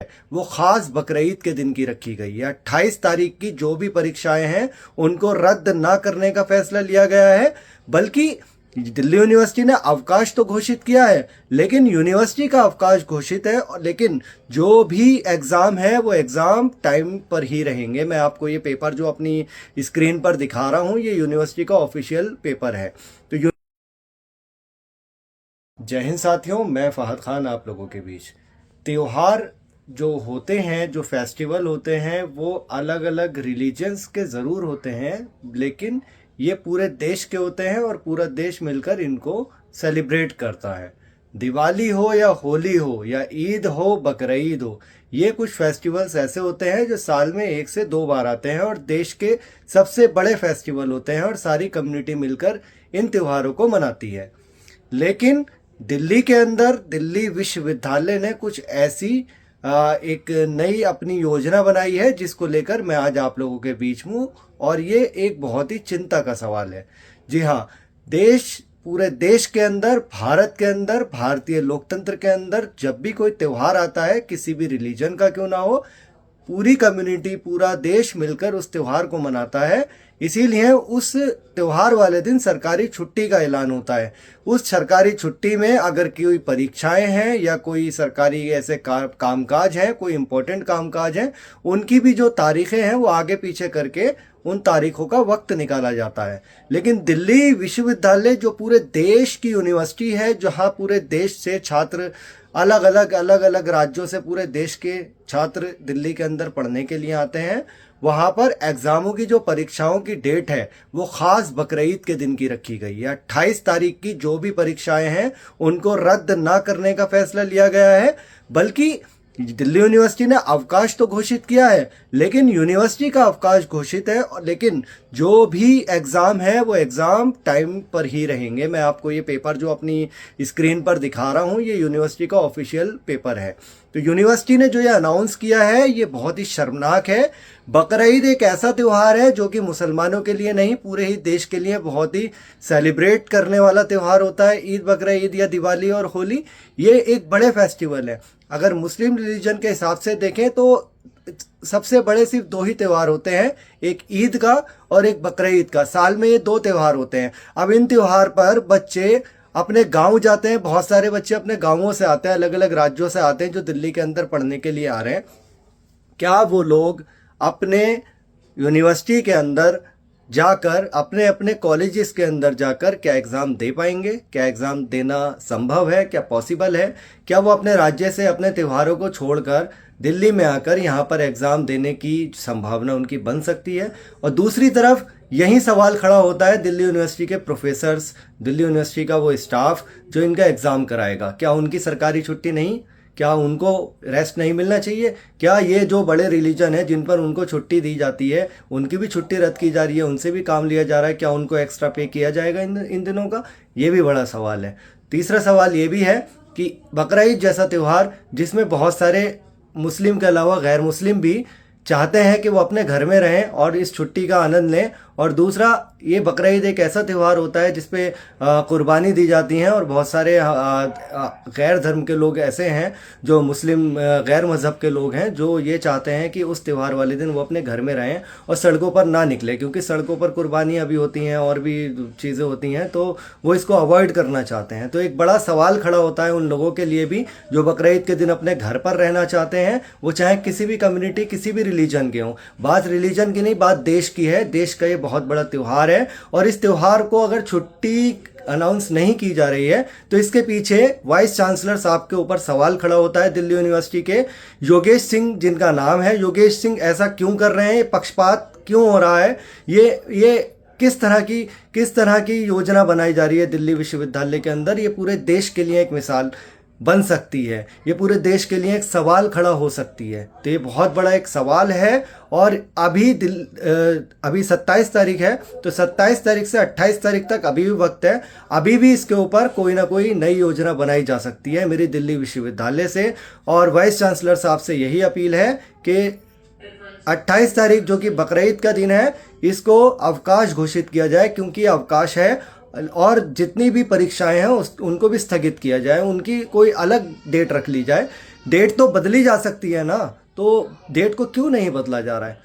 वो खास बकरीद के दिन की रखी गई है। 28 तारीख की जो भी परीक्षाएं हैं उनको रद्द ना करने का फैसला लिया गया है, बल्कि दिल्ली यूनिवर्सिटी ने अवकाश तो घोषित किया है, लेकिन यूनिवर्सिटी का अवकाश घोषित है, लेकिन जो भी एग्ज़ाम है वो एग्ज़ाम टाइम पर ही रहेंगे। मैं आपको ये पेपर जो अपनी स्क्रीन पर दिखा रहा हूँ, ये यूनिवर्सिटी का ऑफिशियल पेपर है। तो जय हिंद साथियों, मैं फ़हद खान आप लोगों के बीच। त्योहार जो होते हैं, जो फेस्टिवल होते हैं, वो अलग अलग रिलीजन्स के ज़रूर होते हैं, लेकिन ये पूरे देश के होते हैं और पूरा देश मिलकर इनको सेलिब्रेट करता है। दिवाली हो या होली हो या ईद हो, बकरीद हो, ये कुछ फेस्टिवल्स ऐसे होते हैं जो साल में 1 से 2 बार आते हैं और देश के सबसे बड़े फेस्टिवल होते हैं और सारी कम्युनिटी मिलकर इन त्योहारों को मनाती है। लेकिन दिल्ली के अंदर दिल्ली विश्वविद्यालय ने कुछ ऐसी एक नई अपनी योजना बनाई है जिसको लेकर मैं आज आप लोगों के बीच हूँ, और ये एक बहुत ही चिंता का सवाल है। जी हाँ, पूरे देश के अंदर, भारत के अंदर, भारतीय लोकतंत्र के अंदर जब भी कोई त्यौहार आता है, किसी भी रिलीजन का क्यों ना हो, पूरी कम्युनिटी, पूरा देश मिलकर उस त्यौहार को मनाता है। इसीलिए उस त्यौहार वाले दिन सरकारी छुट्टी का ऐलान होता है। उस सरकारी छुट्टी में अगर कोई परीक्षाएं हैं या कोई सरकारी ऐसे कामकाज हैं, कोई इम्पोर्टेंट कामकाज हैं, उनकी भी जो तारीखें हैं वो आगे पीछे करके उन तारीखों का वक्त निकाला जाता है। लेकिन दिल्ली विश्वविद्यालय जो पूरे देश की यूनिवर्सिटी है, जहाँ पूरे देश से छात्र अलग अलग राज्यों से पूरे देश के छात्र दिल्ली के अंदर पढ़ने के लिए आते हैं, वहाँ पर एग्ज़ामों की जो परीक्षाओं की डेट है वो ख़ास बकरीद के दिन की रखी गई है। 28 तारीख की जो भी परीक्षाएं हैं उनको रद्द ना करने का फैसला लिया गया है, बल्कि दिल्ली यूनिवर्सिटी ने अवकाश तो घोषित किया है, लेकिन यूनिवर्सिटी का अवकाश घोषित है, लेकिन जो भी एग्ज़ाम है वो एग्ज़ाम टाइम पर ही रहेंगे। मैं आपको ये पेपर जो अपनी स्क्रीन पर दिखा रहा हूँ, ये यूनिवर्सिटी का ऑफिशियल पेपर है। तो यूनिवर्सिटी ने जो ये अनाउंस किया है ये बहुत ही शर्मनाक है। बकरीद एक ऐसा त्यौहार है जो कि मुसलमानों के लिए नहीं, पूरे ही देश के लिए बहुत ही सेलिब्रेट करने वाला त्यौहार होता है। ईद, बकरीद या दिवाली और होली, ये एक बड़े फेस्टिवल है। अगर मुस्लिम रिलीजन के हिसाब से देखें तो सबसे बड़े सिर्फ 2 ही त्यौहार होते हैं, एक ईद का और एक बकरीद का। साल में ये 2 त्यौहार होते हैं। अब इन त्यौहार पर बच्चे अपने गांव जाते हैं, बहुत सारे बच्चे अपने गांवों से आते हैं, अलग अलग राज्यों से आते हैं जो दिल्ली के अंदर पढ़ने के लिए आ रहे हैं। क्या वो लोग अपने यूनिवर्सिटी के अंदर जाकर, अपने अपने कॉलेजेस के अंदर जाकर क्या एग्ज़ाम दे पाएंगे? क्या एग्ज़ाम देना संभव है? क्या पॉसिबल है? क्या वो अपने राज्य से, अपने त्योहारों को छोड़कर दिल्ली में आकर यहाँ पर एग्ज़ाम देने की संभावना उनकी बन सकती है? और दूसरी तरफ यही सवाल खड़ा होता है दिल्ली यूनिवर्सिटी के प्रोफेसर्स, दिल्ली यूनिवर्सिटी का वो स्टाफ जो इनका एग्ज़ाम कराएगा, क्या उनकी सरकारी छुट्टी नहीं? क्या उनको रेस्ट नहीं मिलना चाहिए? क्या ये जो बड़े रिलीजन है जिन पर उनको छुट्टी दी जाती है, उनकी भी छुट्टी रद्द की जा रही है, उनसे भी काम लिया जा रहा है, क्या उनको एक्स्ट्रा पे किया जाएगा इन दिनों का? ये भी बड़ा सवाल है। तीसरा सवाल ये भी है कि बकरीद जैसा त्यौहार जिसमें बहुत सारे मुस्लिम के अलावा गैर मुस्लिम भी चाहते हैं कि वो अपने घर में रहें और इस छुट्टी का आनंद लें, और दूसरा ये बकरीद एक ऐसा त्यौहार होता है जिसपे कुर्बानी दी जाती हैं, और बहुत सारे गैर धर्म के लोग ऐसे हैं जो मुस्लिम गैर मज़हब के लोग हैं जो ये चाहते हैं कि उस त्यौहार वाले दिन वो अपने घर में रहें और सड़कों पर ना निकले, क्योंकि सड़कों पर कुर्बानियाँ भी होती हैं और भी चीज़ें होती हैं, तो वो इसको अवॉइड करना चाहते हैं। तो एक बड़ा सवाल खड़ा होता है उन लोगों के लिए भी जो बकरीद के दिन अपने घर पर रहना चाहते हैं, वो चाहे किसी भी कम्युनिटी, किसी भी रिलीजन के हों। बात रिलीजन की नहीं, बात देश की है। देश का ये बहुत बड़ा त्यौहार है, और इस त्यौहार को अगर छुट्टी अनाउंस नहीं की जा रही है तो इसके पीछे वाइस चांसलर साहब के ऊपर सवाल खड़ा होता है। दिल्ली यूनिवर्सिटी के योगेश सिंह, जिनका नाम है, योगेश सिंह ऐसा क्यों कर रहे हैं? ये पक्षपात क्यों हो रहा है? ये किस तरह की योजना बनाई जा रही है दिल्ली विश्वविद्यालय के अंदर? ये पूरे देश के लिए एक मिसाल बन सकती है, ये पूरे देश के लिए एक सवाल खड़ा हो सकती है। तो ये बहुत बड़ा एक सवाल है, और अभी 27 तारीख है, तो 27 तारीख से 28 तारीख तक अभी भी वक्त है। अभी भी इसके ऊपर कोई ना कोई नई योजना बनाई जा सकती है मेरी दिल्ली विश्वविद्यालय से, और वाइस चांसलर साहब से यही अपील है कि 28 तारीख जो कि बकरीद का दिन है, इसको अवकाश घोषित किया जाए, क्योंकि अवकाश है, और जितनी भी परीक्षाएं हैं उनको भी स्थगित किया जाए, उनकी कोई अलग डेट रख ली जाए। डेट तो बदली जा सकती है ना, तो डेट को क्यों नहीं बदला जा रहा है?